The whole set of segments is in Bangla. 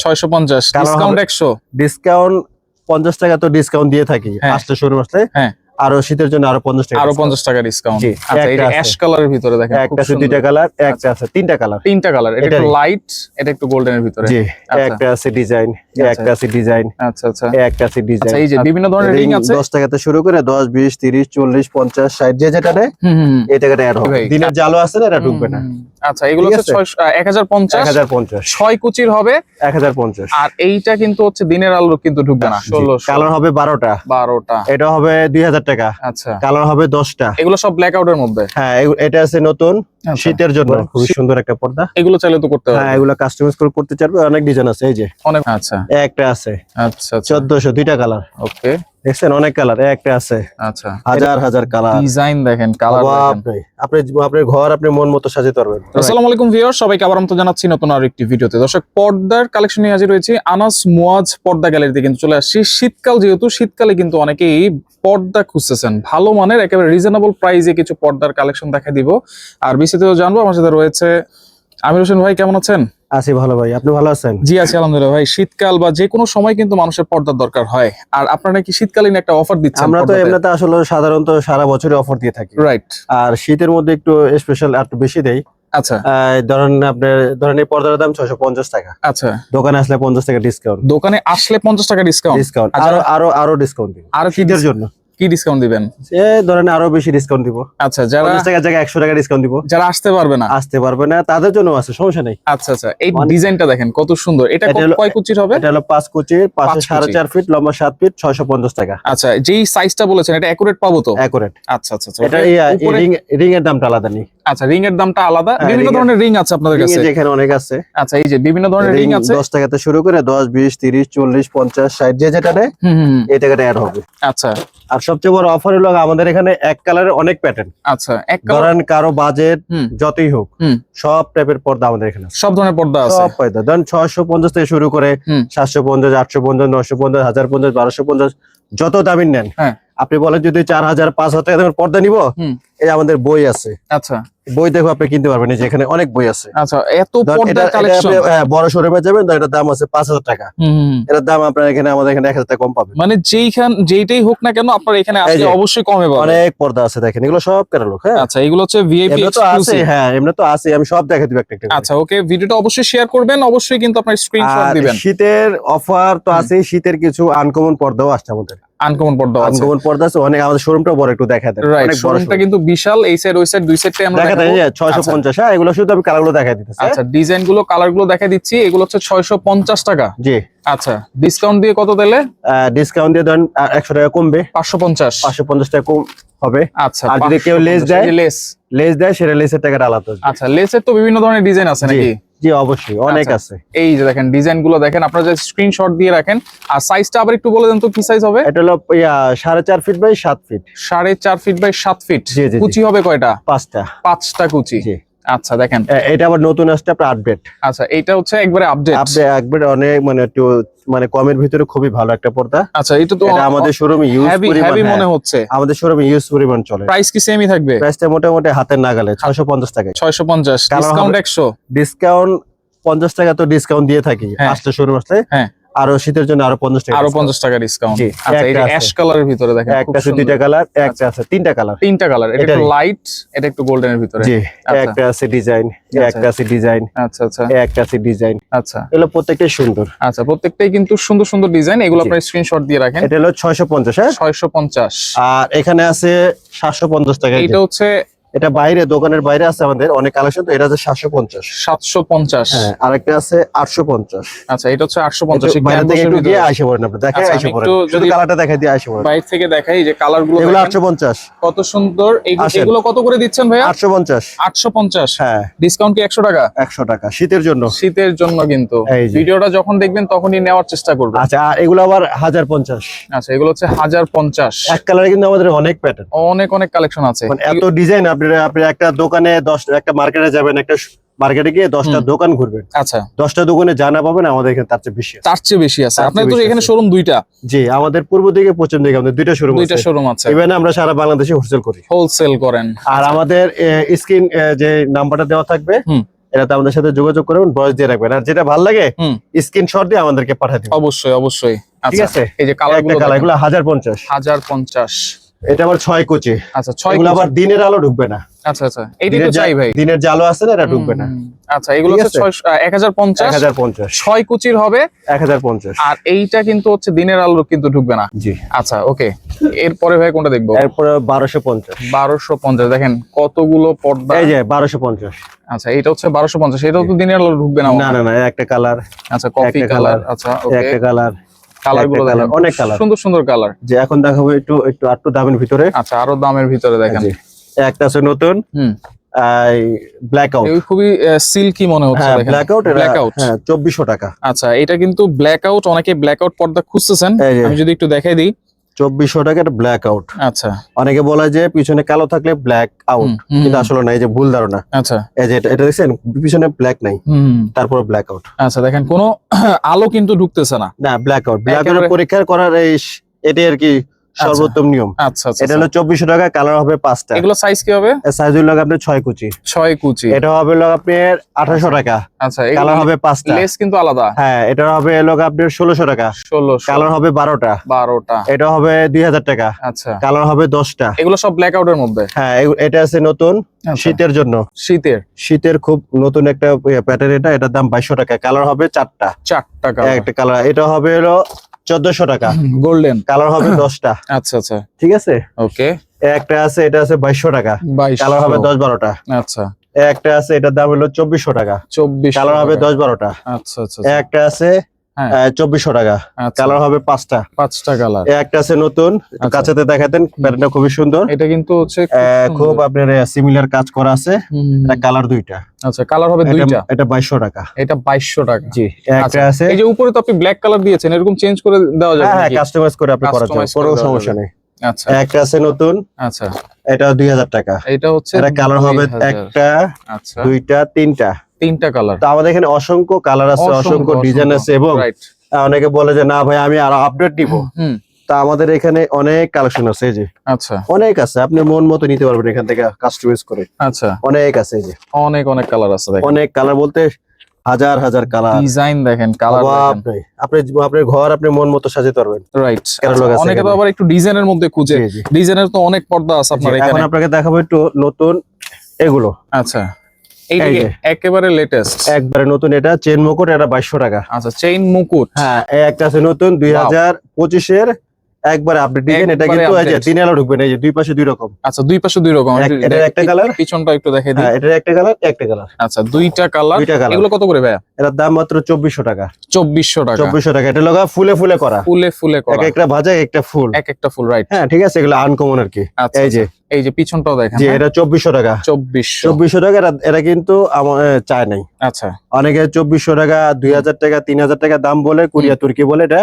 650 ডিসকাউন্ট 100 ডিসকাউন্ট 50 টাকা তো ডিসকাউন্ট দিয়ে থাকি আসলে শোরুম আসলে। হ্যাঁ আরো শীতের জন্য আরো 50 টাকা আরো 50 টাকা ডিসকাউন্ট। জি, আচ্ছা এই যে একটা অ্যাশ আছে। কালারের ভিতরে দেখেন একটা আছে দুইটা কালার, একটা আছে তিনটা কালার। তিনটা কালার, এটা একটু লাইট, এটা একটু গোল্ডেনের ভিতরে। জি, আচ্ছা। একটা আছে ডিজাইন, একটা আছে ডিজাইন, আচ্ছা আচ্ছা একটা আছে ডিজাইন। আচ্ছা এই যে বিভিন্ন ধরনের রিং আছে 10 টাকা থেকে শুরু করে 10 20 30 40 50 60 যে যেটা নেয় এই টাকাটা অ্যাড হবে। দিনের জালো আছে না, এটা ঢুকবে না। আচ্ছা এগুলো হচ্ছে 1050 1050 6 কুচির হবে 1050। আর এইটা কিন্তু হচ্ছে দিনের আলো কিন্তু ঢুকবে না। 1600 কালার হবে 12টা। এটা হবে 2000 টাকা। আচ্ছা কালার হবে 10টা। এগুলো সব ব্ল্যাক আউটের মধ্যে। হ্যাঁ এটা আছে নতুন শীতের জন্য খুব সুন্দর একটা পর্দা। এগুলো চাইলে তো করতে হবে। হ্যাঁ এগুলো কাস্টমাইজ করে করতে চাইবে, অনেক ডিজাইন আছে। এই যে অনেক। আচ্ছা একটা আছে আচ্ছা 1400 দুইটা কালার। ওকে দেখছেন অনেক কালার। একটা আছে আচ্ছা হাজার হাজার কালার। ডিজাইন দেখেন, কালার দেখেন। আপনি আপনার ঘর আপনি মন মতো সাজাতে পারবেন। আসসালামু আলাইকুম ভিউয়ার, সবাইকে আবার আমন্ত্রণ জানাচ্ছি নতুন আরো একটি ভিডিওতে। দর্শক পর্দার কালেকশন নিয়ে হাজির হয়েছি আনাস মুয়াজ পর্দা গ্যালারিতে। কিন্তু চলে আসছি শীতকাল, যেহেতু শীতকালে কিন্তু অনেকেই পর্দা খুঁজতেছেন ভালো মানের একেবারে রিজনেবল প্রাইসে কিছু পর্দার কালেকশন দেখা দিব আর বিস্তারিত জানবো। আমার সাথে রয়েছে আমির হোসেন ভাই, কেমন আছেন? আছি ভালো ভাই, আপনি ভালো আছেন? জি আছি আলহামদুলিল্লাহ ভাই। শীতকাল বা যে কোনো সময় কিন্তু মানুষের পর্দার দরকার হয়, আর আপনারা কি শীতকালীন একটা অফার দিচ্ছেন? আমরা তো এমনিতে আসলে সাধারণত সারা বছরই অফার দিয়ে থাকি, রাইট। আর শীতের মধ্যে একটু স্পেশাল একটু বেশি দেই। আচ্ছা ধরেন এই পর্দার দাম 650 টাকা। আচ্ছা দোকানে আসলে 50 টাকা ডিসকাউন্ট। দোকানে আসলে 50 টাকা ডিসকাউন্ট। ডিসকাউন্ট আরো ডিসকাউন্ট দিব। আরো শীতের জন্য কি ডিসকাউন্ট দিবেন? ধরেন আরো বেশি ডিসকাউন্ট দিব। আচ্ছা যারা 50 টাকার জায়গায় 100 টাকা ডিসকাউন্ট দিব। যারা আসতে পারবে না তাদের জন্য আছে, সমস্যা নেই। আচ্ছা আচ্ছা এই ডিজাইনটা দেখেন কত সুন্দর। এটা কয় কুচির হবে? এটা হলো 5 কুচির, 5.5 ফিট লম্বা, 7 ফিট, 650 টাকা। আচ্ছা যেই সাইজটা বলেছেন এটা একুরেট পাবো তো? একুরেট। আচ্ছা আচ্ছা এটা রিং এর দামটা আলাদা নেই। আচ্ছা রিং এর দামটা আলাদা। বিভিন্ন ধরনের রিং আছে আপনাদের কাছে? যেখানে অনেক আছে। আচ্ছা এই যে বিভিন্ন ধরনের রিং আছে 10 টাকা থেকে শুরু করে 10 20 30 40 50 60 যে যেটা নেয় এই টাকাটা অ্যাড হবে। আচ্ছা আর সবচেয়ে বড় অফার হলো আমাদের এখানে এক কালারের অনেক প্যাটার্ন। আচ্ছা এক কালার, ধরেন কারো বাজেট যতই হোক সব টাইপের পর্দা আমাদের এখানে আছে। সব ধরনের পর্দা আছে। সব পর্দা ধরেন 650 থেকে শুরু করে 750 850 950 1050 1250 যত দামি নেন। আপনি বলেন যদি 4000 5000 টাকা দামের পর্দা নিব, এই আমাদের বই আছে। আচ্ছা বই দেখো আপনি কিনতে পারবেন, এই যে এখানে অনেক বই আছে। আচ্ছা এত পর্দার কালেকশন। বড় শোরুমে যাবেন তো এটার দাম আছে 5000 টাকা। এটার দাম আপনার এখানে আমাদের এখানে 1000 টাকা কম পাবেন। মানে যেইটাই হোক না কেন আপনার এখানে আসলে অবশ্যই কমে পাবেন। অনেক পর্দা আছে দেখেন, এগুলো সব ক্যাটালগ। হ্যাঁ আচ্ছা এগুলো হচ্ছে ভিআইপি এক্সক্লুসিভ। হ্যাঁ এমনি তো আছে, আমি সব দেখাই দিব একটা একটা। আচ্ছা ওকে, ভিডিওটা অবশ্যই শেয়ার করবেন, অবশ্যই কিন্তু আপনার স্ক্রিনশট দিবেন। শীতের অফার তো আছে, শীতের কিছু আনকমন পর্দাও আসছে আমাদের। আনকমন পর্দা আছে, আনকমন পর্দা আছে অনেক। আমাদের শোরুমটা বড়, একটু দেখা দেন। অনেক বড় শোরুমটা কিন্তু বিশাল। এই সাইড ওই সাইড দুই সাইডে আমরা দেখা দেন। 650। হ্যাঁ এগুলো শুধু আমি কালারগুলো দেখাই দিতেছি। আচ্ছা ডিজাইন গুলো কালার গুলো দেখাই দিচ্ছি। এগুলো হচ্ছে 650 টাকা। জি আচ্ছা ডিসকাউন্ট দিয়ে কত দিলে? ডিসকাউন্ট দিয়ে ধরেন 100 টাকা কমবে। 550 টাকা কম হবে। আচ্ছা আর যদি কেউ লেস দেয়, লেস দেয় সেটা লেসের টাকাটা আলাদা। আচ্ছা লেসের তো বিভিন্ন ধরনের ডিজাইন আছে নাকি? জি অবশ্যই অনেক আছে। এই যে দেখেন ডিজাইন গুলো দেখেন, আপনারা যে স্ক্রিনশট দিয়ে রাখেন। আর সাইজটা আবার একটু বলে দেন তো কি সাইজ হবে? এটা হলো 4.5 feet by 7 feet. 4.5 feet by 7 feet. কুচি হবে কয়টা? 5টা কুচি। আচ্ছা দেখেন এটা আবার নতুন আসছে আপনার আপডেট। আচ্ছা এটা হচ্ছে একবারে আপডেট অনেক মানে একটু মানে কমের ভিতরে খুবই ভালো একটা পর্দা। আচ্ছা এটা তো আমাদের শোরুমে ইউজ হেভি মনে হচ্ছে। আমাদের শোরুমে ইউজ পরিমাণ চলে। প্রাইস কি সেমই থাকবে? প্রাইসটা মোটামুটি হাতের নাগালে 650 টাকা। 650 ডিসকাউন্ট 100। ডিসকাউন্ট 50 টাকা তো ডিসকাউন্ট দিয়ে থাকি আসলে শোরুম আসলে। হ্যাঁ আরো শীতের জন্য আরো 50 টাকা। আরো 50 টাকা ডিসকাউন্ট। আচ্ছা এই যে অ্যাশ কালারের ভিতরে দেখেন, একটা আছে দুইটা কালার, একটা আছে তিনটা কালার। তিনটা কালার, এটা একটু লাইট, এটা একটু গোল্ডেনের ভিতরে। জি একটা আছে ডিজাইন, একটা আছে ডিজাইন। আচ্ছা আচ্ছা একটা আছে ডিজাইন। আচ্ছা এগুলো প্রত্যেকটাই সুন্দর। আচ্ছা প্রত্যেকটাই কিন্তু সুন্দর সুন্দর ডিজাইন। এগুলো আপনারা স্ক্রিনশট দিয়ে রাখেন। এটা হলো 650। হ্যাঁ 650। আর এখানে আছে 750 টাকা। এটা হচ্ছে এটা বাইরে দোকানের বাইরে আছে আমাদের অনেক কালেকশন, তো এটা হচ্ছে 750। 750। হ্যাঁ আরেকটা আছে 850। আচ্ছা এটা হচ্ছে 850। বাইরে থেকে একটু গিয়ে আইসা পড়েন আপনি, দেখেন আইসা পড়েন, যদি কালারটা দেখাই দিয়ে আইসা পড়েন। বাইরে থেকে দেখাই যে কালার গুলো এগুলো 850। কত সুন্দর। এগুলো কত করে দিচ্ছেন ভাইয়া? 850। 850। হ্যাঁ ডিসকাউন্ট কি 100 টাকা? 100 টাকা শীতের জন্য। শীতের জন্য কিন্তু ভিডিওটা যখন দেখবেন তখনই নেওয়ার চেষ্টা করবেন। আচ্ছা আর এগুলো আবার 1050। আচ্ছা এগুলো হচ্ছে 1050। এক কালারে কিন্তু আমাদের অনেক প্যাটার্ন, অনেক কালেকশন আছে। মানে এত ডিজাইন। আপনি একটা দোকানে 10 একটা মার্কেটে যাবেন, একটা মার্কেটে গিয়ে 10টা দোকান ঘুরবেন। আচ্ছা 10টা দোকানে জানা পাবেন, আমাদের এখানে তার চেয়ে বেশি আছে। তার চেয়ে বেশি আছে। আপনাদের তো এখানে শোরুম দুইটা? জি আমাদের পূর্ব দিকে পশ্চিম দিকে আমাদের দুইটা শোরুম আছে। ইভেন আমরা সারা বাংলাদেশে হোলসেল করি। হোলসেল করেন। আর আমাদের স্ক্রিন যে নাম্বারটা দেওয়া থাকবে এটাতে আমাদের সাথে যোগাযোগ করবেন, ভয়েস দিয়ে রাখবেন, আর যেটা ভালো লাগে স্ক্রিনশট দিয়ে আমাদেরকে পাঠিয়ে দিবেন। অবশ্যই অবশ্যই। ঠিক আছে, এই যে কালারগুলো, কালারগুলো 1050 1050। এটা আবার 6 কুচি। আচ্ছা 6 এগুলো আবার দিনের আলো ঢুকবে না। আচ্ছা আচ্ছা, এইটাই তো চাই ভাই। দিনের যে আলো আছে না, এটা ঢুকবে না। আচ্ছা, এগুলো হচ্ছে 1050, 1050 6 কুচির হবে 1050। আর এইটা কিন্তু হচ্ছে দিনের আলো কিন্তু ঢুকবে না। জি। আচ্ছা ওকে, এরপরে ভাই কোনটা দেখবো? এরপরে 1250। 1250 দেখেন কতগুলো পর্দা। এই যে 1250। আচ্ছা, এটা হচ্ছে 1250, এটাও তো দিনের আলো ঢুকবে না? না না না, একটা কালার। আচ্ছা, কফি কালার। আচ্ছা ওকে, একটা কালার। কালারগুলো দেখেন, অনেক কালার, সুন্দর সুন্দর কালার। যে এখন দেখাবো একটু দামের ভিতরে। আচ্ছা, আরো দামের ভিতরে দেখেন। একটা আছে নতুন, ব্ল্যাক আউট। এই খুবই সিল্কি মনে হচ্ছে দেখেন। Black out, black out. হ্যাঁ 2400 টাকা। আচ্ছা, এটা কিন্তু ব্ল্যাক আউট, অনেকে ব্ল্যাক আউট পর্দা খুঁজতেছেন, আমি যদি একটু দেখাই দিই। 2400 টাকা, এটা ব্ল্যাক আউট। আচ্ছা, অনেকে বলে যে পিছনে কালো থাকলে ব্ল্যাক আউট, কিন্তু আসলে না, এই যে ভুল ধারণা। আচ্ছা, এই যে এটা দেখছেন পিছনে ব্ল্যাক নাই, তারপর ব্ল্যাক আউট। আচ্ছা দেখেন, কোনো আলো কিন্তু ঢুকতেছে না। না, ব্ল্যাক আউট। ব্ল্যাক আউট পরীক্ষা করার এটাই আর কি সর্বোত্তম নিয়ম। আচ্ছা আচ্ছা, এটা হলো 2400 টাকা, কালার হবে 5টা। এগুলো সাইজ কি হবে? সাইজ হলো আপনার 6 কুচি। 6 কুচি। এটা হবে আপনার 1800 টাকা। আচ্ছা, কালার হবে 5টা। লেস কিন্তু আলাদা। হ্যাঁ, এটা হবে আপনার 1600 টাকা। 1600। কালার হবে 12টা। 12টা। এটা হবে 2000 টাকা। আচ্ছা, কালার হবে 10টা। এগুলো সব ব্ল্যাক আউটের মধ্যে। হ্যাঁ, এটা আছে নতুন শীতের জন্য। শীতের খুব নতুন একটা প্যাটার্ন। এটার দাম 2200 টাকা। কালার হবে 4টা। 4টা কালার। একটা কালার। এটা হবে 1400 টাকা। গোল্ডেন। কালার হবে 10টা। আচ্ছা আচ্ছা, ঠিক আছে। ওকে। একটা আছে, এটা আছে 2200 টাকা। কালার হবে 10-12টা। আচ্ছা। একটা আছে, এটার দাম হলো 2400 টাকা। 2400। কালার হবে 10-12টা। আচ্ছা আচ্ছা। একটা আছে 2400 টাকা। কালার হবে 5টা। 5টা কালার। একটা আছে নতুন, একটু কাছেতে দেখাতেন, প্যাটার্নটা খুবই সুন্দর। এটা কিন্তু হচ্ছে খুব আপনার সিমিলার কাজ করা আছে। এটা কালার 2টা। আচ্ছা, কালার হবে 2টা। এটা 2200 টাকা। এটা 2200 টাকা। জি। একটা আছে, এই যে উপরে তো আপনি ব্ল্যাক কালার দিয়েছেন, এরকম চেঞ্জ করে দেওয়া যাবে নাকি? হ্যাঁ, কাস্টমাইজ করে আপনি করা যাবে, কোনো সমস্যা নেই। আচ্ছা। একটা আছে নতুন। আচ্ছা, এটা 2000 টাকা। এটা হচ্ছে, এটা কালার হবে 1টা, আচ্ছা 2টা, 3টা। 3টা কালার। তো আমাদের এখানে অসংখ্য কালার আছে, অসংখ্য ডিজাইন আছে, এবং অনেকে বলে যে না ভাই আমি আরো আপডেট দিব। তা আমাদের এখানে অনেক কালেকশন আছে, এই যে। আচ্ছা, অনেক আছে, আপনি মন মতো নিতে পারবেন এখান থেকে কাস্টমাইজ করে। আচ্ছা, অনেক আছে, এই যে অনেক অনেক কালার আছে দেখেন। অনেক কালার বলতে হাজার হাজার কালার। ডিজাইন দেখেন, কালার দেখেন। আপনার ঘর আপনি মন মতো সাজাতে পারবেন। রাইট। ক্যাটালগ আছে। অনেকে তো আবার একটু ডিজাইনের মধ্যে খুঁজে, ডিজাইনের তো অনেক পর্দা আছে আপনার এখানে। এখন আপনাকে দেখাবো একটু নতুন এগুলো। আচ্ছা, এইটা একেবারে লেটেস্ট, একবারে নতুন। এটা চেইন মুকুট, এটা 2200 টাকা। আচ্ছা, চেইন মুকুট। হ্যাঁ, একটা আছে নতুন 2025 এর একবারে আপডেট ডিজাইন। এটা কিন্তু এই যে তিন আলো ঢুকবে না, এই যে দুই পাশে দুই রকম। আচ্ছা, দুই পাশে দুই রকম। এটা একটা কালার, পিছনটা একটু দেখাই দিই। হ্যাঁ, এটা একটা কালার, একটা কালার। আচ্ছা, দুইটা কালার। এগুলো কত করে ভাইয়া? এটার দাম মাত্র 2400 টাকা। 2400 টাকা। 2400 টাকা। এটা লগা ফুলে ফুলে করা, ফুলে ফুলে করা, একটা ভাজা, একটা ফুল, একটা ফুল। রাইট। হ্যাঁ, ঠিক আছে, এগুলো আনকমন আর কি। এই যে পিছনটাও দেখেন। জি, এটা 2400 টাকা। 2400 টাকা। এটা কিন্তু আমার চাই নাই। আচ্ছা, অনেকে 2400 টাকা, 2000 টাকা, 3000 টাকা দাম বলে, কোরিয়া তুর্কি বলে, এটা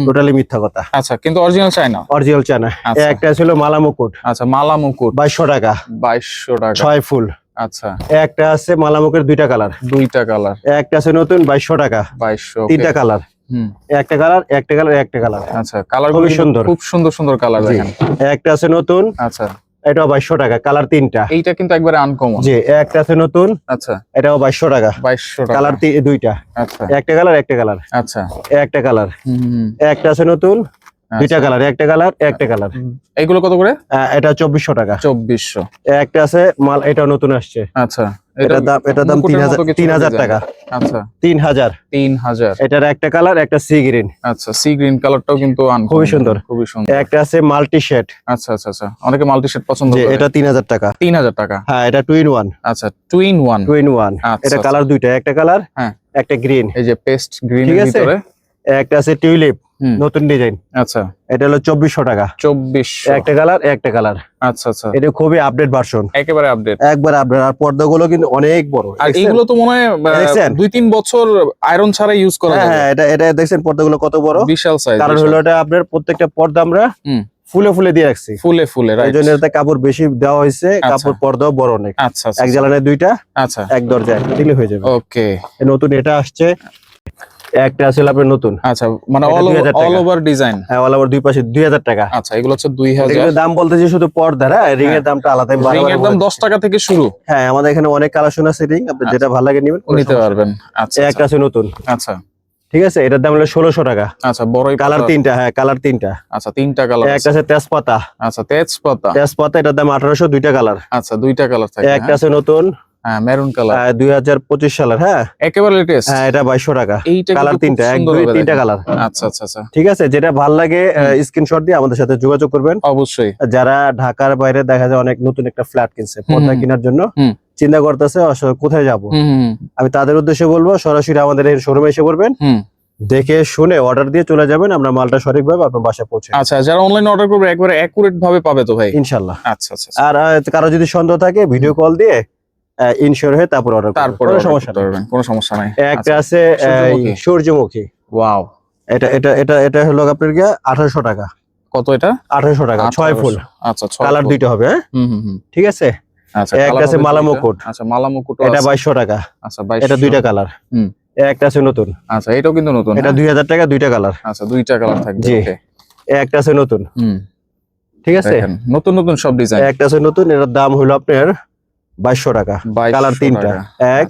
টোটালি মিথ্যা কথা। আচ্ছা, কিন্তু অরিজিনাল চাই না। অরিজিনাল চায় না। একটা ছিল মালা মুকুট। আচ্ছা, মালা মুকুট 2200 টাকা। 2200 টাকা, 6 ফুল। আচ্ছা, একটা আছে মালা মুকুটের 2টা কালার। 2টা কালার। একটা আছে নতুন 2200 টাকা। 2200। 3টা কালার। একটা কালার, একটা কালার, একটা কালার। আচ্ছা, কালার খুবই সুন্দর, খুব সুন্দর সুন্দর কালার দেখেন। একটা আছে নতুন। আচ্ছা, এটাও 2200 টাকা। কালার 3টা। এইটা কিন্তু একবারে আনকমন। জি। একটা আছে নতুন। আচ্ছা, এটাও 2200 টাকা। 2200 টাকা। কালার 2টা। আচ্ছা, একটা কালার, একটা কালার। আচ্ছা, একটা কালার। একটা আছে নতুন, 2টা কালার, একটা কালার, একটা কালার। এগুলো কত করে? এটা 2400 টাকা। 2400। একটা আছে মাল, এটাও নতুন আসছে। আচ্ছা, এটা দাম 3000 টাকা। আচ্ছা, 3000। এটার একটা কালার, একটা সি গ্রিন। আচ্ছা, সি গ্রিন কালারটাও কিন্তু খুবই সুন্দর, খুবই সুন্দর। একটা আছে মাল্টি শেড। আচ্ছা আচ্ছা আচ্ছা, অনেকে মাল্টি শেড পছন্দ করে। এটা 3000 টাকা। 3000 টাকা। হ্যাঁ, এটা 2 in 1। আচ্ছা, 2 in 1। 2 in 1। এটা কালার 2টা, একটা কালার, হ্যাঁ, একটা গ্রিন। এই যে পেস্ট গ্রিন এর ভিতরে। একটা আছে টিউলিপ, নতুন ডিজাইন। আচ্ছা, এটা হলো 2400 টাকা। 2400। একটা কালার, একটা কালার। আচ্ছা আচ্ছা, এটা খুবই আপডেট ভার্সন, একেবারে আপডেট, একবার আপডেট। আর পর্দাগুলো কিন্তু অনেক বড়। আর এগুলো তো মনে হয় 2-3 বছর আয়রন ছাড়া ইউজ করা যাবে। হ্যাঁ, এটা দেখছেন পর্দাগুলো কত বড়, বিশাল সাইজ। কারণ হলো এটা আপনার প্রত্যেকটা পর্দা আমরা ফুলে ফুলে দিয়ে রাখছি। ফুলে ফুলে, রাইট। এই জন্য এটাতে কাপড় বেশি দেওয়া হয়েছে, কাপড় পর্দাও বড় অনেক। আচ্ছা আচ্ছা, এক জ্বালানে 2টা, আচ্ছা, এক দরজায় দিলে হয়ে যাবে। ওকে। নতুন এটা আসছে, একটা আছে আপনার নতুন। আচ্ছা, মানে এটা 2000 টাকা। All over design. হ্যাঁ, অল ওভার দুই পাশে 2000 টাকা। আচ্ছা, এগুলো হচ্ছে 2000। এগুলোর দাম বলতেছি শুধু পর্দা, হ্যাঁ, রিং এর দামটা আলাদা। রিং এর দাম 10 টাকা থেকে শুরু। হ্যাঁ, আমাদের এখানে অনেক কালেকশন আছে রিং, আপনি যেটা ভালো লাগে নিবেন, নিতে পারবেন। আচ্ছা, একটা আছে নতুন। আচ্ছা ঠিক আছে, এটার দাম হলো 1600 টাকা। আচ্ছা, বড়ই কালার তিনটা, হ্যাঁ কালার তিনটা। আচ্ছা, তিনটা কালার একটা আছে তেজপাতা। আচ্ছা, তেজপাতা। তেজপাতা এটার দাম 1800, দুইটা কালার। আচ্ছা, দুইটা কালার থাকে। একটা আছে নতুন, হ্যাঁ, মেরুন কালার, 2025 সালের, হ্যাঁ একেবারে লেটেস্ট। হ্যাঁ, এটা 2200 টাকা। এইটা কালার তিনটা, এক দুই তিনটা কালার। আচ্ছা আচ্ছা আচ্ছা, ঠিক আছে, যেটা ভালো লাগে স্ক্রিনশট দিয়ে আমাদের সাথে যোগাযোগ করবেন অবশ্যই। যারা ঢাকার বাইরে দেখা যায় অনেক নতুন একটা ফ্ল্যাট কিনছে পর্দা কেনার জন্য, চিন্তা করতেছে আসলে কোথায় যাব, আমি তাদের উদ্দেশ্যে বলবো সরাসরি আমাদের এই শোরুমে এসে পড়বেন, দেখে শুনে অর্ডার দিয়ে চলে যাবেন, আমরা মালটা সঠিকভাবে আপনার বাসায় পৌঁছে। আচ্ছা, যারা অনলাইন অর্ডার করবে একবারে অ্যাকুরেট ভাবে পাবে তো ভাই? ইনশাআল্লাহ। আচ্ছা আচ্ছা। আর কারো যদি সন্দেহ থাকে ভিডিও কল দিয়ে ইনশিওর হয়ে তারপর অর্ডার করবেন, কোনো সমস্যা নেই, কোনো সমস্যা নাই। একটা আছে সূর্যমুখী। ওয়াও, এটা এটা এটা এটা হলো আপনার কি 1800 টাকা। কত এটা? 1800 টাকা, 6 ফুল। আচ্ছা, 6 কালার দুইটা হবে, হ্যাঁ ঠিক আছে। আচ্ছা, একটা আছে মালা মুকুট। আচ্ছা, মালা মুকুট, এটা 2200 টাকা। আচ্ছা, 2200, এটা দুইটা কালার। একটা আছে নতুন। আচ্ছা, এটাও কিন্তু নতুন, এটা 2000 টাকা, দুইটা কালার। আচ্ছা, দুইটা কালার থাকবে। ওকে, একটা আছে নতুন। ঠিক আছে, নতুন নতুন সব ডিজাইন। একটা আছে নতুন, এটার দাম হলো আপনার 2200 টাকা। কালার তিনটা, এক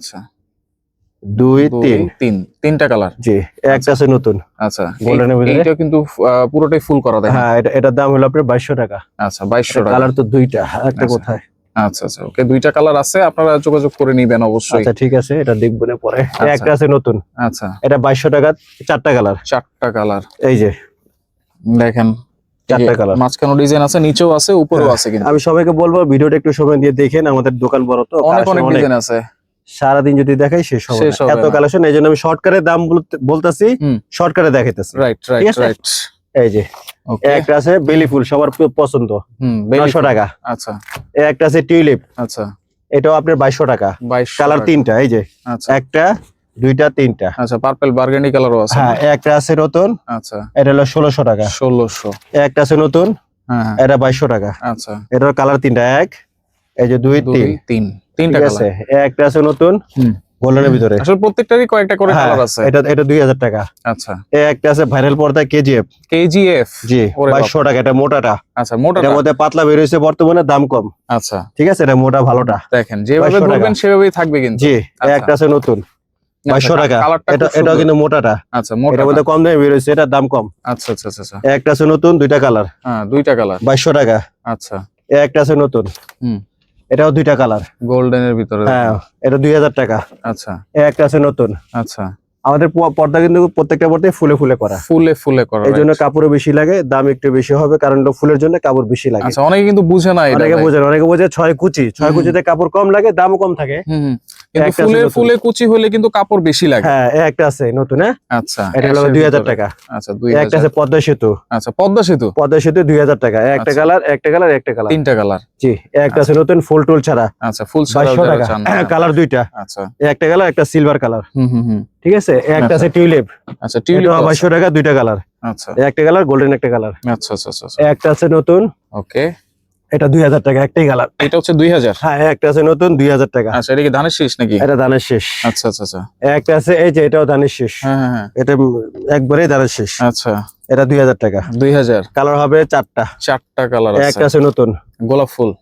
দুই তিন, তিনটা কালার। জি, একটা আছে নতুন। আচ্ছা, এইটা কিন্তু পুরোটাই ফুল করা দেখেন। হ্যাঁ, এটার দাম হলো আপনার 2200 টাকা। আচ্ছা, 2200 টাকা। কালার তো দুইটা, একটা কোথায়? আচ্ছা আচ্ছা, ওকে, দুইটা কালার আছে, আপনারা যোগাযোগ করে নিবেন অবশ্যই। আচ্ছা ঠিক আছে, এটা দেখবো না পরে। একটা আছে নতুন। আচ্ছা, এটা 2200 টাকা, চারটা কালার। চারটা কালার, এই যে দেখেন, চারটা কালার। মাঝখানে ডিজাইন আছে, নিচেও আছে, উপরেও আছে। কিন্তু আমি সবাইকে বলবো ভিডিওটা একটু সময় দিয়ে দেখেন, আমাদের দোকান বড় তো, অনেক অনেক ডিজাইন আছে, সারাদিন যদি দেখাই শেষ হবে না, এত কালেকশন। এই জন্য আমি শর্টকাটে দাম বলতেছি, শর্টকাটে দেখাইতেছি। Right right right. এই যে একটা আছে বেলি ফুল, সবার পছন্দ, 900 টাকা। আচ্ছা, একটা আছে টিউলিপ। আচ্ছা, এটাও আপনার 2200 টাকা। কালার তিনটা, এই যে একটা দুইটা তিনটা। আচ্ছা, পার্পল বার্গেন্ডি কালারও আছে। হ্যাঁ, একটা আছে নতুন। আচ্ছা, এটা হলো 1600 টাকা। 1600। একটা আছে নতুন, এটা 2200 টাকা। আচ্ছা, এটার কালার তিনটা, এক, এই যে দুই তিন, তিনটা কালার। একটা আছে নতুন গোল্ডেনের ভিতরে, আসলে প্রত্যেকটারই কয়েকটা করে কালার আছে। এটা 2000 টাকা। আচ্ছা, একটা আছে ভাইরাল পর্দা কেজিএফ। জি, 2200 টাকা। এটা মোটাটা। আচ্ছা, মোটা, এর মধ্যে পাতলা বের হয়েছে বর্তমানে, দাম কম। আচ্ছা, ঠিক আছে, এটা মোটা ভালোটা। দেখেন যেভাবে ধরবেন সেভাবেই থাকবে কিন্তু। জি, একটা আছে নতুন 2200 টাকা। এটাও কিন্তু মোটাটা। আচ্ছা, মোটা, এর মধ্যে কম দামে বের হয়েছে, এটার দাম কম। আচ্ছা আচ্ছা আচ্ছা। একটা আছে নতুন, দুইটা কালার। হ্যাঁ, দুইটা কালার, 2200 টাকা। আচ্ছা, একটা আছে নতুন, এটাও দুইটা কালার, গোল্ডেনের ভিতরে। হ্যাঁ, এটা 2000 টাকা। আচ্ছা, একটা আছে নতুন। আচ্ছা, আমাদের পর্দা কিন্তু প্রত্যেকটা পর্দায় ফুলে ফুলে করা, ফুলে করা। এই জন্য কাপড়ও বেশি লাগে, দাম একটু বেশি হবে, কারণ ফুলের জন্য কাপড় বেশি লাগে। আচ্ছা, অনেকে কিন্তু বুঝে না এটা। অনেকে বোঝে 6 কুচি, 6 কুচিতে কাপড় কম লাগে, দামও কম থাকে। কিন্তু ফুলে কুচি হলে কিন্তু কাপড় বেশি লাগে। হ্যাঁ, একটা আছে নতুন। হ্যাঁ, আচ্ছা, এটা হলো 2000 টাকা। আচ্ছা, 2000। একটা আছে পদ্মা সেতু। আচ্ছা, পদ্মা সেতু 2000 টাকা। একটা কালার, একটা কালার, একটা কালার, তিনটা কালার। জি, একটা আছে নতুন ফুল টুল ছাড়া। আচ্ছা, ফুল 2200 টাকা। কালার দুইটা। আচ্ছা, একটা কালার, একটা সিলভার কালার। ঠিক আছে, একটা আছে টিউলিপ। আচ্ছা, টিউলিপ 2200 টাকা, দুইটা কালার। আচ্ছা, একটা কালার গোল্ডেন, একটা কালার। আচ্ছা আচ্ছা আচ্ছা। একটা আছে নতুন, ওকে, এটা 2000 টাকা, একটাই কালার। এটা হচ্ছে 2000। হ্যাঁ, একটা আছে নতুন 2000 টাকা। আচ্ছা, এটা কি ধানের শীষ নাকি? এটা ধানের শেষ। আচ্ছা আচ্ছা আচ্ছা। একটা আছে এই যে, এটাও ধানের শেষ। হ্যাঁ, এটা একবারেই ধানের শেষ। আচ্ছা, এটা 2000 টাকা। 2000। কালার হবে চারটা কালার আছে। একটা আছে নতুন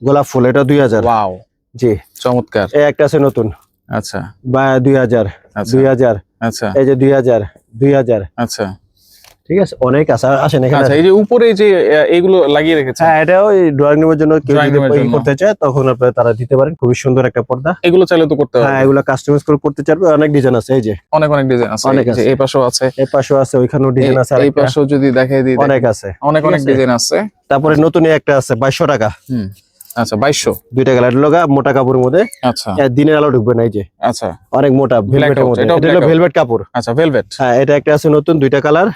গোলাপ ফুল, এটা 2000। ওয়াও, জি, চমৎকার। একটা আছে নতুন, আচ্ছা, বা 2000। 2000। আচ্ছা, এই যে 2000। আচ্ছা, ঠিক আছে, অনেক আছে, আসেন এখানে। আচ্ছা, এই যে উপরে যে এইগুলো লাগিয়ে রেখেছে, হ্যাঁ, এটাও ড্রয়িং রুমের জন্য কেউ যদি করতে চায় তখন আপনারা তারা দিতে পারেন, খুবই সুন্দর একটা পর্দা। এগুলো চাইলে তো করতে পারবে। হ্যাঁ, এগুলো কাস্টমাইজ করে করতে চাইবে, অনেক ডিজাইন আছে। এই যে অনেক ডিজাইন আছে, এই পাশেও আছে, এই পাশেও আছে, ওইখানেও ডিজাইন আছে, এই পাশেও যদি দেখাই দিই অনেক আছে, অনেক ডিজাইন আছে। তারপরে নতুন একটা আছে 2200 টাকা। আচ্ছা, 2200। দুইটা কালার লগা, মোটা কাপড়ের মধ্যে। আচ্ছা, দিনের আলো ঢুকবে না। এই যে আচ্ছা, অনেক মোটা ভেলভেটের মধ্যে, এটা হলো ভেলভেট কাপড়। আচ্ছা, ভেলভেট। হ্যাঁ, এটা একটা আছে নতুন, দুইটা কালার,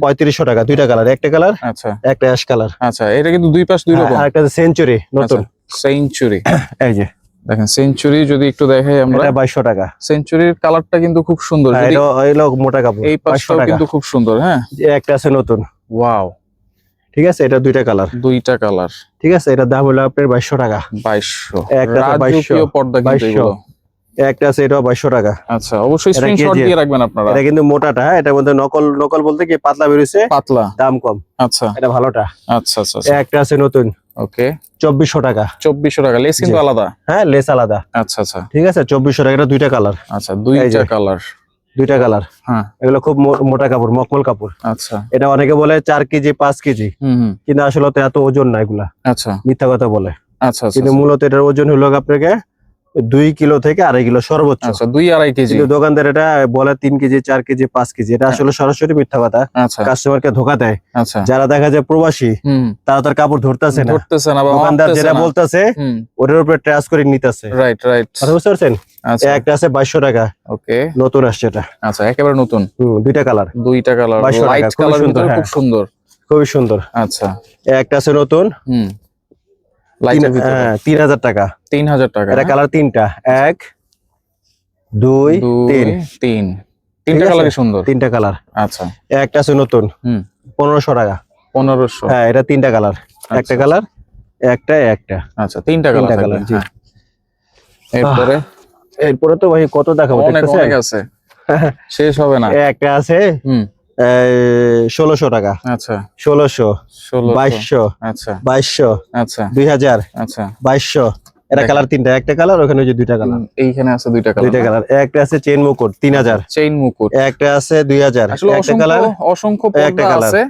3500 টাকা। দুইটা কালার, একটা কালার, আচ্ছা, একটা অ্যাশ কালার। আচ্ছা, এটা কিন্তু দুই পাশ দুই রকম। আর একটা সেঞ্চুরি নতুন, সেঞ্চুরি। এই যে দেখেন, সেঞ্চুরি যদি একটু দেখাই আমরা, এটা 2200 টাকা। সেঞ্চুরির কালারটা কিন্তু খুব সুন্দর। এটা হলো মোটা কাপড়, এই পাশটাও কিন্তু খুব সুন্দর। হ্যাঁ, একটা আছে নতুন, ওয়াও, ঠিক আছে, এটা দুইটা কালার। ঠিক আছে, এটা দাম হলো আপনার 2200 টাকা। 2200। একটা 2200 পর্দা কিন্তু এগুলো একটা আছে এটাও 2200 টাকা। আচ্ছা, অবশ্যই এটা স্ক্রিনশট কেজি। দিয়ে রাখবেন আপনারা। এটা কিন্তু মোটাটা, হ্যাঁ, এটার মধ্যে নকল নকল বলতে কি পাতলা বেরিয়েছে, পাতলা। দাম কম। আচ্ছা এটা ভালোটা। আচ্ছা আচ্ছা আচ্ছা। একটা আছে নতুন, ওকে, 2400 টাকা। 2400 টাকা, লেস কিন্তু জি। আলাদা। হ্যাঁ, লেস আলাদা। আচ্ছা আচ্ছা ঠিক আছে, 2400 টাকা। এটা দুইটা কালার। আচ্ছা, এই দুইটা যে। কালার। দুইটা কালার। হ্যাঁ, এগুলো খুব মোটা কাপড়, মকমল কাপড়। আচ্ছা। এটা অনেকে বলে 4 কেজি 5 কেজি, হুম। কিন্তু আসলে তো এত ওজন না এগুলা, আচ্ছা মিথ্যা কথা বলে। আচ্ছা আচ্ছা কিন্তু মূলত এটার ওজন হলো আপনাকে 2 কিলো থেকে 2.5 কিলো সর্বোচ্চ। আচ্ছা, 2-2.5 কেজি। কিন্তু দোকানদার এটা বলে 3 কেজি 4 কেজি 5 কেজি, এটা আসলে সরাসরি মিথ্যা কথা। আচ্ছা কাস্টমারকে ধোকা দেয়। আচ্ছা। যারা দেখা যায় প্রবাসী, হুম, তারা তার কাপড় ধরতেছে না, ধরতেছে না বা দোকানদার মাপতেছে যেটা না। বলতেছে হুম, ওটার উপরে ট্রাস্ট করে নিতেছে। Right right. কথা বুঝতে পারছেন? আচ্ছা, একটা আছে 2200 টাকা, ওকে। নতুন আসছে এটা। আচ্ছা, একেবারে নতুন। দুইটা কালার, দুইটা কালার, 2200 টাকা, লাইট খুবই কালার সুন্দর। ভিতরে, হ্যাঁ, খুব সুন্দর। খুবই সুন্দর। আচ্ছা, একটা আছে নতুন, হুম, লাইটের ভিতরে। 3000 টাকা। 3000 টাকা। এটা কালার তিনটা, 1 2 3। 3 ঠিক তিনটা আছে? কালারই সুন্দর। তিনটা কালার। আচ্ছা, একটা আছে নতুন, হুম, 1500 টাকা। 1500। হ্যাঁ, এটা তিনটা কালার, একটা আচ্ছা, কালার, একটা। আচ্ছা, তিনটা কালার তিনটা থাকবে। কালার, জি। হ্যাঁ। এরপরে এরপরে তো ভাই কত দেখাবো, অনেক দেখতেছেন? অনেক আছে, শেষ হবে না। একটা আছে হুম, 1600 টাকা। আচ্ছা, 1600, 1600। 2200, আচ্ছা 2200, আচ্ছা 2000, আচ্ছা। 2200। এটা দেখেন। কালার তিনটা, একটা কালার, ওখানে ওই যে দুইটা কালার। এইখানে আছে দুইটা দুইটা কালার। কালার। একটা আছে চেইন মুকুট 3000, চেইন মুকুট। একটা আছে 2000, আসলে একটা কালার, অসংখ্য অসংখ্য একটা পর্দা কালার। আছে।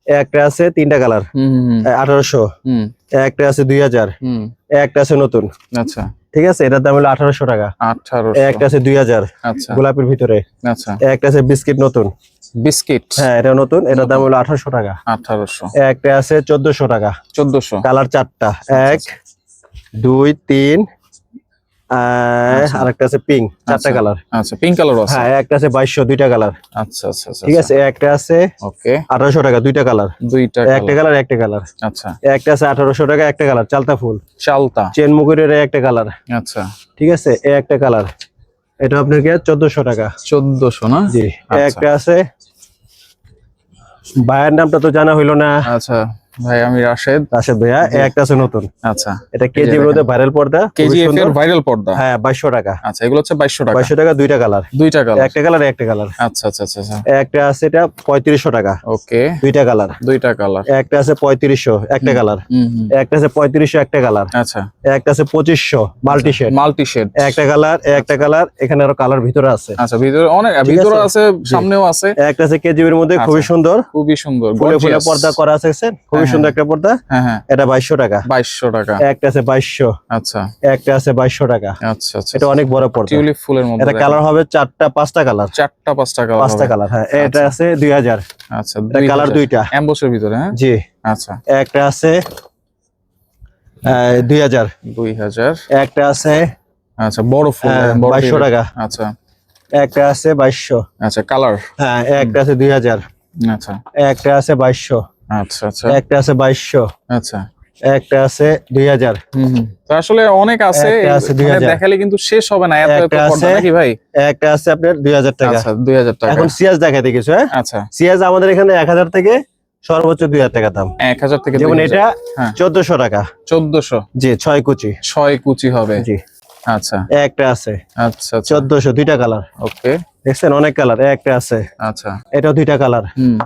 একটা আছে তিনটা কালার, হুম হুম 1800, হুম একটা আছে 2000, হুম। একটা আছে নতুন। আচ্ছা, ঠিক আছে, এটার দাম হলো 1800 টাকা। 1800। একটা আছে 2000, আচ্ছা গোলাপের ভিতরে। আচ্ছা। একটা আছে বিস্কিট নতুন, বিস্কিট। হ্যাঁ, এটা নতুন, এটার দাম হলো 1800 টাকা। 1800। একটা আছে 1400 টাকা, 1400। কালার চারটা, আচ্ছা, 1 2 3, আচ্ছা। আর একটা আছে পিঙ্ক, চারটা আচ্ছা কালার। আচ্ছা, পিঙ্ক কালার আছে। হ্যাঁ, একটা আছে 2200, দুইটা কালার। আচ্ছা আচ্ছা আচ্ছা। ঠিক আছে, একটা আছে ওকে, 1800 টাকা, দুইটা কালার। দুইটা একটা কালার। কালার, একটা কালার। আচ্ছা, একটা আছে 1800 টাকা, একটা কালার, চালতা ফুল, চালতা। চেন মুকুটের একটা কালার। আচ্ছা, ঠিক আছে, একটা কালার। এটা আপনাকে 1400 টাকা। 1400 না? জি। আচ্ছা একটা আছে, ভাইয়ের নামটা তো জানা হইলো না। আচ্ছা ভাই, আমি রাশেদ। রাশেদ ভাইয়া। জি। একটা আছে নতুন, আচ্ছা, এটা এই যে কেজির মধ্যে দেখেন। ভাইরাল পর্দা, খুবই কেজিএফ সুন্দর। এর ভাইরাল পর্দা। হ্যাঁ, 2200 টাকা। আচ্ছা, এগুলো হচ্ছে 2200 টাকা। 2200 টাকা, দুইটা কালার। দুইটা কালার। একটা কালার, একটা কালার। আচ্ছা আচ্ছা আচ্ছা আচ্ছা। একটা আছে এটা 3500 টাকা, ওকে, দুইটা কালার। দুইটা কালার। একটা আছে 3500, একটা কালার। হুম হুম। একটা আছে 3500, একটা কালার। আচ্ছা, একটা আছে 2500, মাল্টি শেড, মাল্টি শেড। একটা কালার, একটা কালার। এখানে আরো কালার ভিতরে আছে। আচ্ছা, ভিতরে অনেক, ঠিক ভিতরে আছে? আছে, সামনেও আছে। একটা আছে কেজিবির মধ্যে, আচ্ছা। খুবই সুন্দর, খুবই সুন্দর, ফুলে ফুলে gorgeous। পর্দা করা আছে, দেখছেন? খুবই হ্যাঁ, সুন্দর একটা পর্দা। হ্যাঁ হ্যাঁ। এটা 2200 টাকা। 2200 টাকা। একটা আছে 2200, আচ্ছা একটা আছে 2200 টাকা। আচ্ছা আচ্ছা। এটা অনেক বড় পর্দা। টিউলিপ ফুলের মধ্যে। এটা কালার হবে 4টা 5টা কালার। 4টা 5টা কালার। 5টা কালার, হ্যাঁ। এটা আচ্ছা। আছে 2000, আচ্ছা, এটা কালার দুইটা। এমবসের ভিতরে। হ্যাঁ, জি। আচ্ছা। একটা আছে 2000, 2000। একটা আছে আচ্ছা, বড় ফুল, বড় 2200 টিউলিপ। টাকা। আচ্ছা একটা আছে 2200, আচ্ছা, কালার। হ্যাঁ। একটা আছে 2000, আচ্ছা একটা আছে 2200, আচ্ছা আচ্ছা একটা আছে 2200, আচ্ছা। একটা আছে 2000, তো আসলে অনেক আছে, একটা আছে মানে 2000, দেখালে কিন্তু শেষ হবে না, এত এত একটা পর্দা আছে, নাকি ভাই? একটা আছে আপনার 2000 টাকা। আচ্ছা, 2000 টাকা। এখন সিয়াজ দেখাইতে কিছু, হ্যাঁ। আচ্ছা, সিয়াজ আমাদের এখানে 1000 থেকে সর্বোচ্চ 2000 টাকা দাম। 1000 থেকে যেমন 2000। এটা হ্যাঁ, 1400 টাকা। 1400। জি, 6 কুচি। 6 কুচি হবে। জি। আচ্ছা একটা আছে আচ্ছা আচ্ছা। 1400, দুইটা কালার। ওকে, দেখছেন, অনেক কালার। একটা আছে, আচ্ছা। এটাও দুইটা কালার। হুম,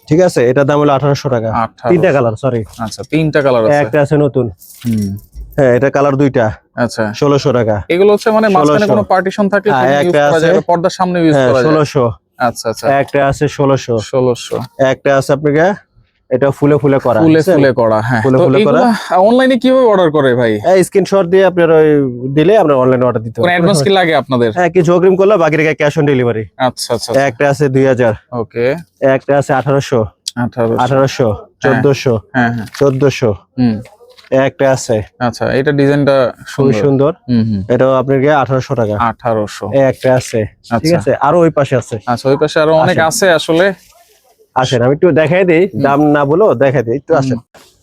ঠিক আছে, এটার দাম হলো 1800 টাকা। 1800। তিনটা কালার, সরি। আচ্ছা, তিনটা কালার আছে। একটা আছে নতুন, হুম, হ্যাঁ, এটা কালার দুইটা, আচ্ছা। 1600 টাকা। এগুলো হচ্ছে মানে মাঝখানে 1600। কোনো পার্টিশন থাকলে হ্যাঁ, ইউজ একটা করা আছে, যায়, পর্দার সামনে ইউজ হ্যাঁ, করা যায়। 1600। আচ্ছা আচ্ছা। একটা আছে 1600। 1600। একটা আছে আপনাকে, এটা ফুলে ফুলে করা, ফুলে বুঝছেন? ফুলে করা। হ্যাঁ, ফুলে তো ফুলে করা। এগুলো অনলাইনে কিভাবে অর্ডার করে ভাই? স্ক্রিনশট দিয়ে আপনার ওই দিলে আমরা অনলাইনে অর্ডার দিতে কোন পারি। অ্যাডভান্স কি লাগে আপনাদের? হ্যাঁ, কিছু অগ্রিম করলে বাকি টাকা ক্যাশ অন ডেলিভারি। আচ্ছা আচ্ছা। একটা আছে 2000, ওকে। একটা আছে 1800, 1800। 1800, 1400, হ্যাঁ হ্যাঁ। 1400। হুম, একটা আছে আচ্ছা, এটা ডিজাইনটা খুবই সুন্দর, হুম হুম। এটাও আপনাকে 1800 টাকা। 1800। একটা আছে, ঠিক আচ্ছা আছে। আরো ওই পাশে আছে, আচ্ছা, ওই পাশে আরো অনেক আছে আসলে। আসেন আমি একটু দেখাই দিই, দাম না বলেও দেখাই দিই, একটু আসেন।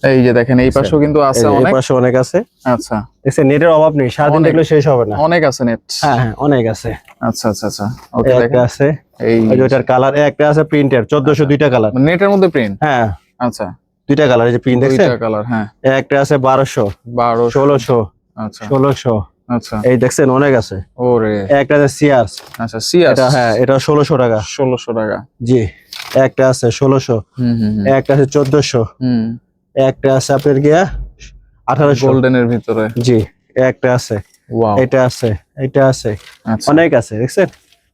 এই যে দেখেন, এই পাশেও কিন্তু আছে এই অনেক। পাশে অনেক আছে। আচ্ছা, দেখছেন, নেটের অভাব নেই, সারাদিন অনেক। দেখলে শেষ হবে না। অনেক আছে নেট। হ্যাঁ হ্যাঁ, অনেক আছে। আচ্ছা আচ্ছা আচ্ছা। ওকে, একটা দেখেন আছে, এই ওই যে ওটার কালার। একটা আছে প্রিন্টের 1400, দুইটা কালার। নেটের মধ্যে প্রিন্ট। হ্যাঁ, আচ্ছা, দুইটা কালার, এই যে প্রিন্ট দেখছেন। দুইটা কালার। হ্যাঁ, একটা আছে 1200, 1200। 1600, আচ্ছা 1600, আচ্ছা এই দেখছেন অনেক আছে। ওরে একটা আছে সিয়ার্স, আচ্ছা সিয়াস এটা হ্যাঁ এটা 1600 টাকা। 1600 টাকা। জি, একটা আছে 1600, একটা আছে 1400, একটা আছে আপনার গিয়া 1800 গোল্ডেনের ভিতরে। জি, একটা আছে, ওয়াও এটা আছে, এটা আছে, আচ্ছা অনেক আছে দেখছেন,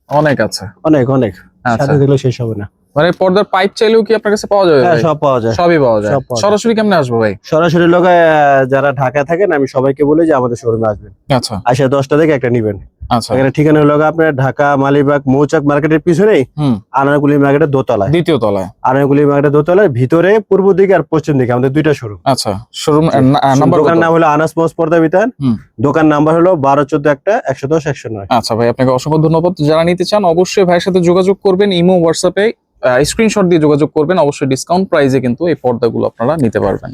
অনেক আছে। অনেক অনেক, আচ্ছা সাথে দিলে শেষ হবে না। মানে পর্দার পাইপ চাইলেও কি আপনার কাছে পাওয়া যাবে হ্যাঁ ভাই? সব পাওয়া যায়, সবই পাওয়া যায়। সব পাওয়া যায়। সরাসরি কেমনে আসবো ভাই? সরাসরি লোকে যারা ঢাকায় থাকেন আমি সবাইকে বলি যে আমাদের শোরুমে আসবেন, আচ্ছা আসে 10টা থেকে একটা নিবেন। আচ্ছা এখানে ঠিকানা হলো আপনার ঢাকা মালিবাগ মৌচাক মার্কেটের পিছনেই আনারকুলি মার্কেটের দোতলায়, দ্বিতীয় তলায়। আনারকুলি মার্কেটের দোতলায় ভিতরে পূর্ব দিকে আর পশ্চিম দিকে আমাদের দুইটা শোরুম। আচ্ছা শোরুম নাম্বার দোকান নাম হলো আনাস মোজ পর্দা বিতান, হুম। দোকান নাম্বার হলো 1214 110 109। আচ্ছা ভাই আপনাকে অসংখ্য ধন্যবাদ। যারা নিতে চান অবশ্যই ভাইয়ের সাথে যোগাযোগ করবেন, ইমো হোয়াটসঅ্যাপে স্ক্রিনশট দিয়ে যোগাযোগ করবেন। অবশ্যই ডিসকাউন্ট প্রাইসে কিন্তু এই পর্দাগুলো আপনারা নিতে পারবেন।